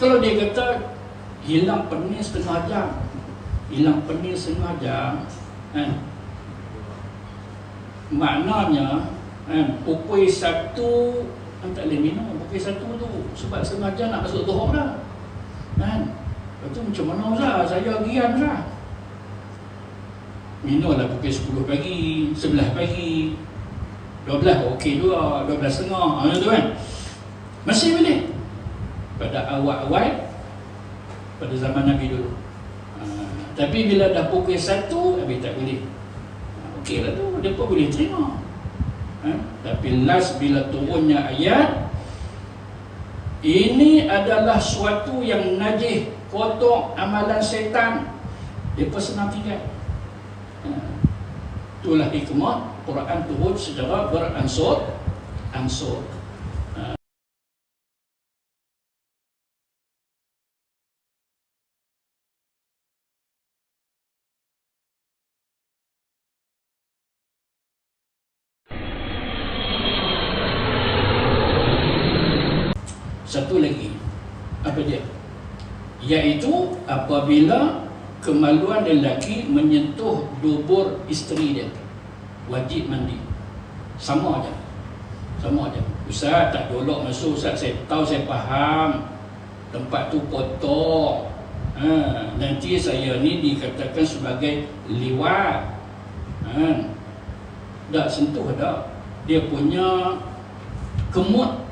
Kalau dia kata hilang pening setengah jam, hilang pening setengah jam, kan? Maknanya pukul 1 tak boleh minum pukul 1 tu, sebab setengah jam nak masuk zuhur dah, kan? Lepas tu macam mana Ustaz? Saya gian Ustaz. Minumlah pukul 10 pagi, 11 pagi, 12 okey juga, 12.30 macam tu kan, masih boleh. Pada awal-awal pada zaman Nabi dulu. Tapi bila dah pukul 1 habis tak boleh. Okey lah tu, dia pun boleh terima. Tapi last bila turunnya ayat, ini adalah suatu yang najis, kotor, amalan setan, dia pun senang tinggal. Itulah hikmah Quran turun secara beransur-ansur. Satu lagi, apa dia? Iaitu apabila kemaluan lelaki menyentuh dubur isteri dia, wajib mandi. Sama aja. Sama aja. Ustaz tak dolok masuk, Ustaz saya tahu, saya faham tempat tu kotor. Nanti saya ni dikatakan sebagai liwat. Tak sentuh dah. Dia punya kemut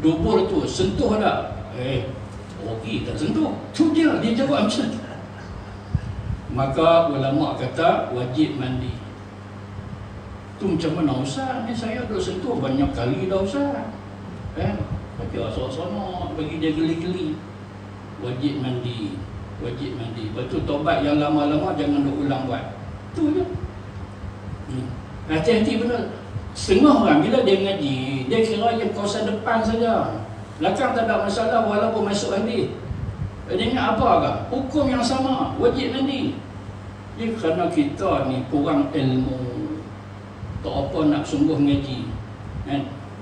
dubur tu, sentuh tak? Okey, tak sentuh. Tu dia jawab macam tu. Maka ulama kata wajib mandi. Tu macam mana Ustaz? Ni saya dah sentuh banyak kali dah Ustaz. Bagi asal-asal bagi dia geli-geli. Wajib mandi. Wajib mandi. Lepas tu taubat yang lama-lama jangan ulang buat. Tu je. Hati-hati benar. Setengah orang bila dia ngaji, dia kira yang kawasan depan saja, belakang tak ada masalah walaupun masuk hadis. Dia ingat apa ke? Hukum yang sama, wajib mandi. Dia kerana kita ni kurang ilmu, tak apa nak sungguh ngaji.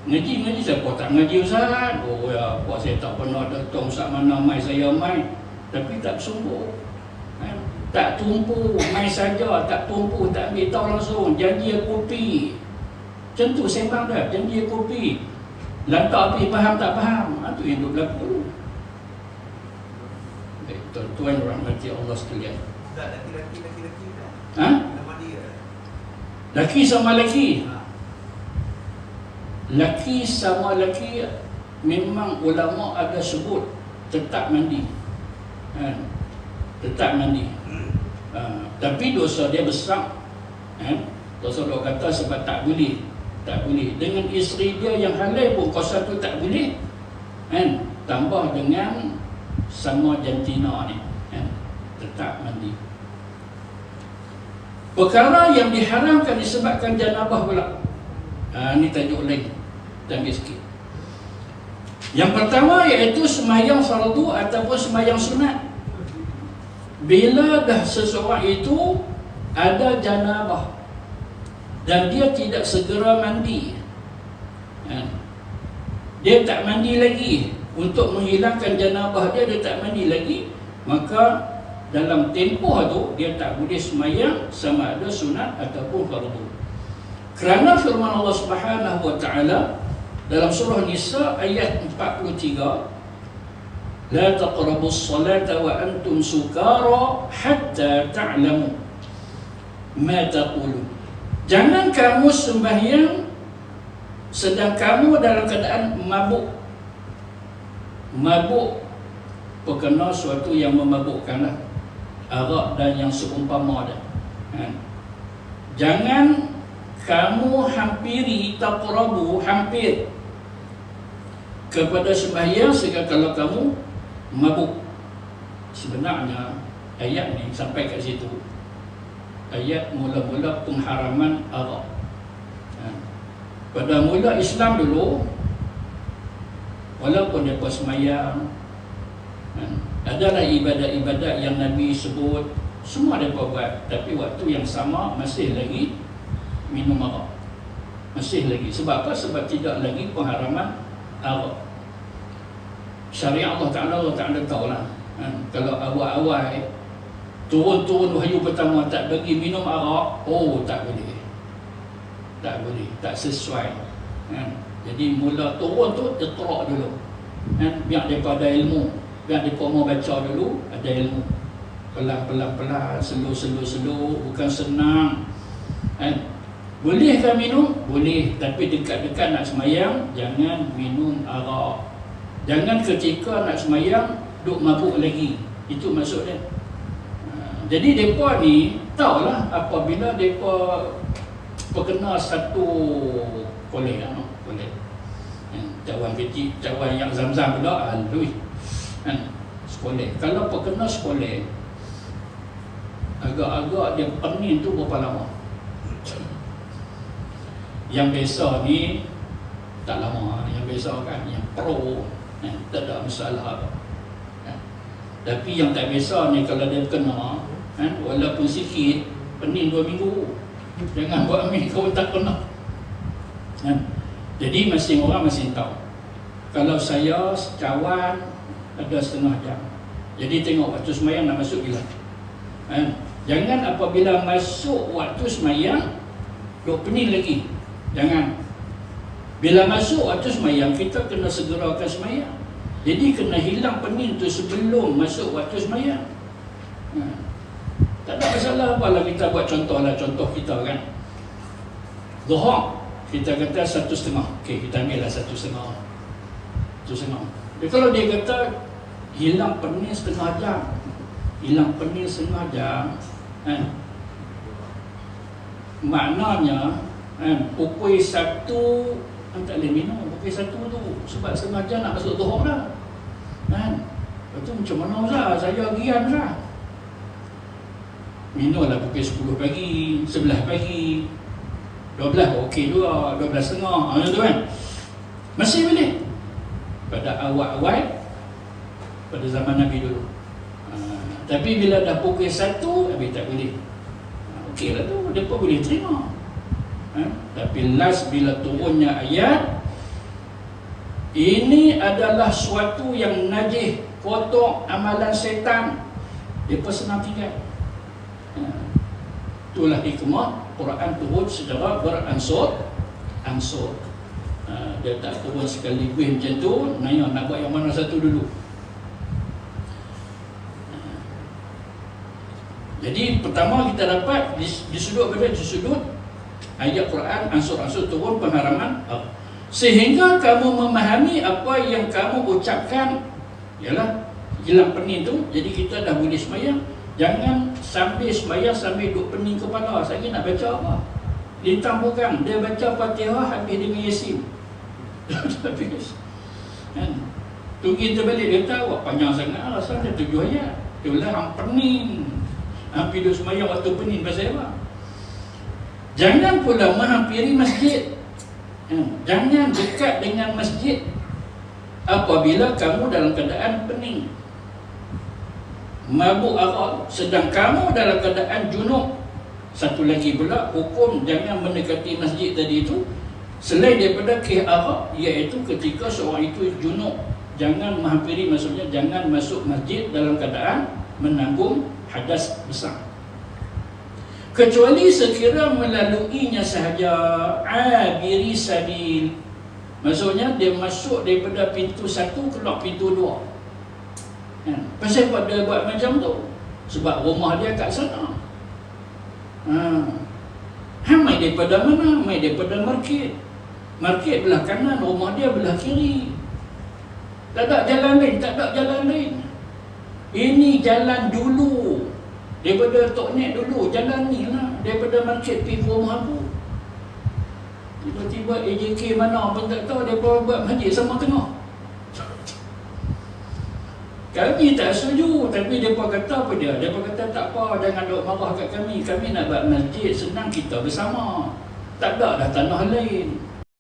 Ngaji siapa tak ngaji Ustaz? Oh ya, apa saya tak pernah datang Ustaz mana mai saya mai, tapi tak sungguh. Tak tumpu, mai saja, tak tumpu, tak ambil tahu langsung, janji kopi. Macam tu sembang dah, janji kopi. Lantak api faham tak faham. Itu yang berlaku. Tuan-tuan rahmati Allah sekalian. Laki-laki Laki sama laki. Laki sama laki memang ulama ada sebut tetap mandi. Tetap mandi. Tapi dosa dia besar. Dosa dia kata sebab tak boleh. Tak boleh. Dengan isteri dia yang halal pun kuasa tu tak boleh. Tambah dengan sama jantina ni. Tetap mandi. Perkara yang diharamkan disebabkan janabah pula. Ini tajuk lain. Tambah sikit. Yang pertama iaitu sembahyang fardu ataupun sembahyang sunat. Bila dah seseorang itu ada janabah dan dia tidak segera mandi, dia tak mandi lagi untuk menghilangkan janabah dia tak mandi lagi, maka dalam tempoh tu dia tak boleh sembahyang sama ada sunat ataupun fardu. Kerana firman Allah Subhanahu wa taala dalam surah Nisa ayat 43, la taqrabus salata wa antum sukara hatta ta'lamu ma taqulun. Jangan kamu sembahyang sedang kamu dalam keadaan mabuk. Mabuk perkara suatu yang memabukkanlah, arak dan yang seumpama dah. Jangan kamu hampiri, taqrabu, hampir kepada sembahyang sehingga kalau kamu mabuk. Sebenarnya ayat ni sampai kat situ, ayat mula-mula pengharaman arak. Pada mula Islam dulu, walaupun dia buat sembahyang, adalah ibadat-ibadat yang Nabi sebut, semua mereka buat, tapi waktu yang sama masih lagi minum arak. Masih lagi. Sebab apa? Sebab tidak lagi pengharaman arak. syariat Allah Ta'ala tahulah. Kalau awal-awal turun wahyu pertama tak bagi minum arak, tak boleh. Tak sesuai. Jadi mula turun tu iqra' dulu. Biar mereka ada ilmu, biar mereka mau baca dulu, ada ilmu. Pelan-pelan, slow, bukan senang. Bolehkah minum? Boleh, tapi dekat-dekat nak semayang jangan minum arak. Jangan ketika nak semayang duk mabuk lagi. Itu maksud dia. Jadi mereka ni tahulah apabila mereka perkena satu kolej, cawan kecil, cawan yang zam-zam pula, sekolah. Kalau perkena sekolah, agak-agak dia pening tu berapa lama? Yang biasa ni tak lama. Yang biasa kan, yang pro, tak ada masalah apa. Tapi yang tak biasa ni kalau dia kena, walaupun sikit, pening 2 minggu. Jangan buat ambil kau tak kena. Jadi masing orang masing tahu. Kalau saya cawan ada setengah jam. Jadi tengok waktu semayang nak masuk bila. Jangan apabila masuk waktu semayang duk pening lagi. Jangan. Bila masuk waktu semayang kita kena segerakan semayang. Jadi kena hilang pening tu sebelum masuk waktu semayang. Tak ada masalah apalah kita buat contoh kita kan. Zuhur kita kata 1.5. Okey, kita ambil lah 1.5. Kalau dia kata hilang pening setengah jam, maknanya pukul 1 tak boleh minum pukul 1 tu sebab setengah jam nak masuk zuhur dah. Lepas tu macam mana Ustaz? Saya gian Ustaz. Minumlah pukul 10 pagi, 11 pagi, 12 okey juga, 12.30 tu kan. Masih boleh. Pada awal-awal pada zaman Nabi dulu. Tapi bila dah pukul 1 habis tak boleh. Okey lah tu, mereka boleh terima. Tapi last bila turunnya ayat, ini adalah suatu yang najis, kotor, amalan syaitan, mereka senang tinggal. Itulah hikmah Quran turun secara beransur. Dia tak turun sekaligus macam tu. Nak buat yang mana satu dulu. Jadi pertama kita dapat di sudut ayat Quran ansur-ansur turun pengharaman, sehingga kamu memahami apa yang kamu ucapkan ialah hilang pening tu. Jadi kita dah boleh semayang. Jangan sambil semayang sambil duk pening kepala. Saya nak baca apa? Lintang bukan. Dia baca Fatihah habis dengan Yasin. Habis. Tunggu terbalik dia tahu panjang sangat asal dia 7 ayat. Itulah hang pening. Hampir duk semayang waktu pening pasal apa? Jangan pula menghampiri masjid. Jangan dekat dengan masjid apabila kamu dalam keadaan pening, mabuk arak, sedang kamu dalam keadaan junub. Satu lagi pula hukum jangan mendekati masjid tadi itu selain daripada arak, iaitu ketika seorang itu junub. Jangan menghampiri, maksudnya jangan masuk masjid dalam keadaan menanggung hadas besar, kecuali sekira melaluinya sahaja. Abiri sabil, maksudnya dia masuk daripada pintu 1 keluar pintu 2. Pasal apa dia buat macam tu? Sebab rumah dia kat sana. Mai daripada mana? Mai daripada market. Market belah kanan, rumah dia belah kiri. Tak ada jalan lain. Ini jalan dulu. Daripada Tok Nek dulu, jalan ni lah. Daripada market pergi rumah aku. Tiba-tiba AJK mana pun tak tahu, dia buat masjid sama tengah. Kami tak setuju, tapi mereka kata apa dia? Mereka kata tak apa, jangan duk marah kat kami. Kami nak buat masjid, senang kita bersama. Tak ada dah tanah lain.